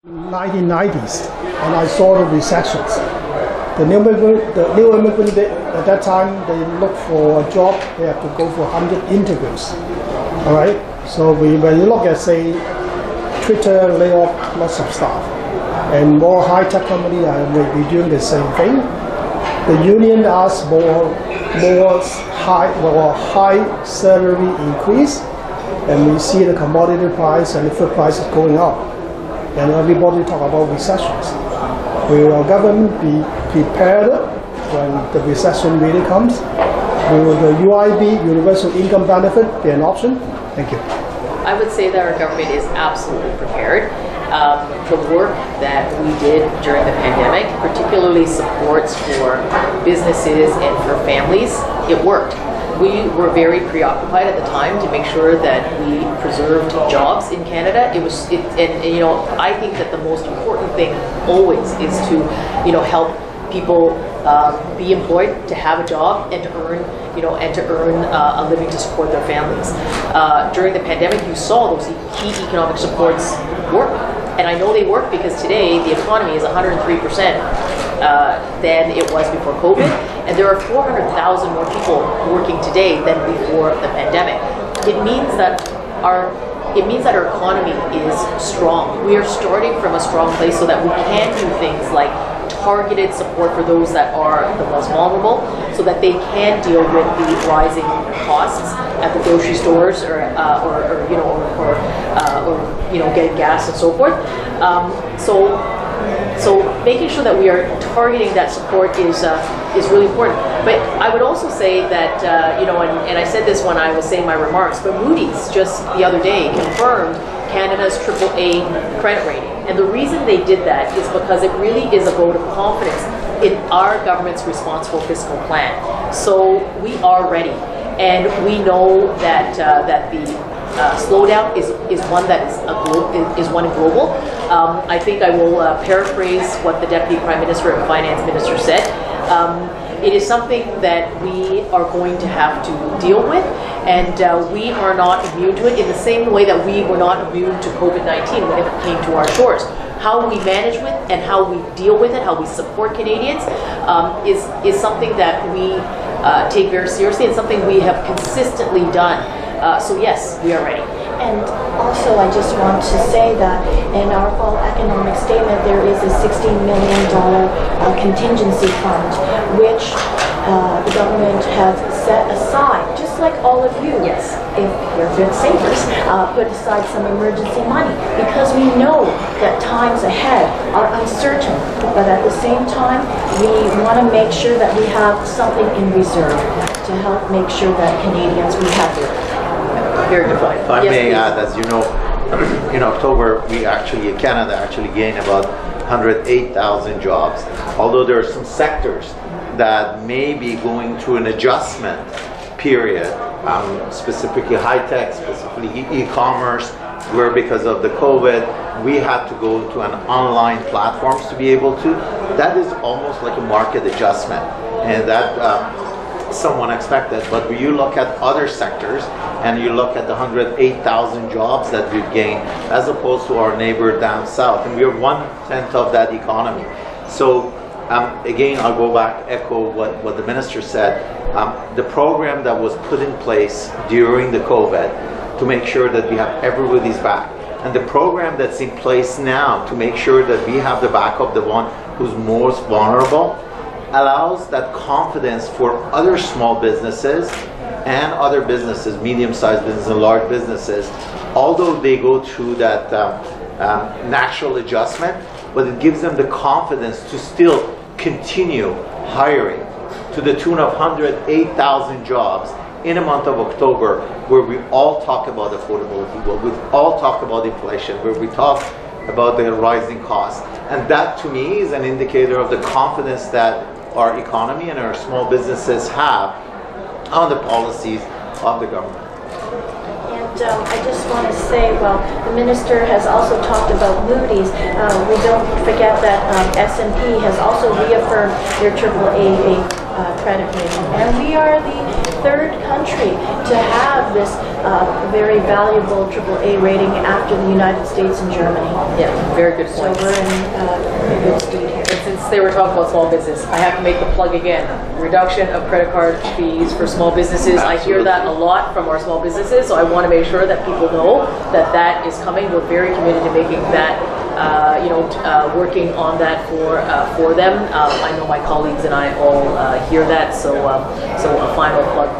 1990s, and I saw the recessions. The new immigrant at that time, they look for a job, they have to go for 100 interviews. All right. So when you look at, say, Twitter lay off lots of staff, and more high-tech companies may be doing the same thing. The union asks more high salary increase, and we see the commodity price and the food prices going up. And everybody talk about recessions. Will our government be prepared when the recession really comes? Will the UIB, Universal Income Benefit, be an option? Thank you. I would say that our government is absolutely prepared. The work that we did during the pandemic, particularly supports for businesses and for families, it worked. We were very preoccupied at the time to make sure that we preserved jobs in Canada. And you know, I think that the most important thing always is to, you know, help people be employed, to have a job, and to earn, you know, a living to support their families. During the pandemic, you saw those key economic supports work, and I know they work because today the economy is 103% than it was before COVID, and there are 400,000 more people working today than before the pandemic. It means that our economy is strong. We are starting from a strong place so that we can do things like targeted support for those that are the most vulnerable, so that they can deal with the rising costs at the grocery stores, or getting gas and so forth. So making sure that we are targeting that support is really important. But I would also say that, and I said this when I was saying my remarks, but Moody's just the other day confirmed Canada's AAA credit rating. And the reason they did that is because it really is a vote of confidence in our government's responsible fiscal plan. So we are ready, and we know that the slowdown is one that is one global. I think I will paraphrase what the Deputy Prime Minister and Finance Minister said. It is something that we are going to have to deal with, and we are not immune to it in the same way that we were not immune to COVID-19 when it came to our shores. How we manage with and how we deal with it, how we support Canadians, is something that we take very seriously, and something we have consistently done. So yes, we are ready. And also, I just want to say that in our fall economic statement, there is a $16 million contingency fund, which the government has set aside, just like all of you, yes, if you're good savers, put aside some emergency money, because we know that times ahead are uncertain, but at the same time, we want to make sure that we have something in reserve to help make sure that Canadians, we have their very good point. If I may add, as you know, in October, Canada actually gained about 108,000 jobs. Although there are some sectors that may be going through an adjustment period, specifically high-tech, specifically e-commerce, where because of the COVID, we had to go to an online platforms to be able to. That is almost like a market adjustment, and that someone expected. But when you look at other sectors and you look at the 108,000 jobs that we've gained, as opposed to our neighbor down south, and we are 1/10 of that economy. So again, I'll go back, echo what the minister said. The program that was put in place during the COVID to make sure that we have everybody's back, and the program that's in place now to make sure that we have the back of the one who's most vulnerable, allows that confidence for other small businesses and other businesses, medium-sized businesses and large businesses, although they go through that natural adjustment, but it gives them the confidence to still continue hiring to the tune of 108,000 jobs in a month of October, where we all talk about affordability, where we all talk about inflation, where we talk about the rising costs. And that to me is an indicator of the confidence that our economy and our small businesses have on the policies of the government. And I just want to say, well, the minister has also talked about Moody's. We don't forget that S&P has also reaffirmed their AAA credit rating. And we are the third country to have this very valuable AAA rating after the United States and Germany. Yeah, very good So point. we're in good stead here. And since they were talking about small business, I have to make the plug again. Reduction of credit card fees for small businesses. I hear that a lot from our small businesses, so I want to make sure that people know that that is coming. We're very committed to making that, working on that for them. I know my colleagues and I all hear that, so a final plug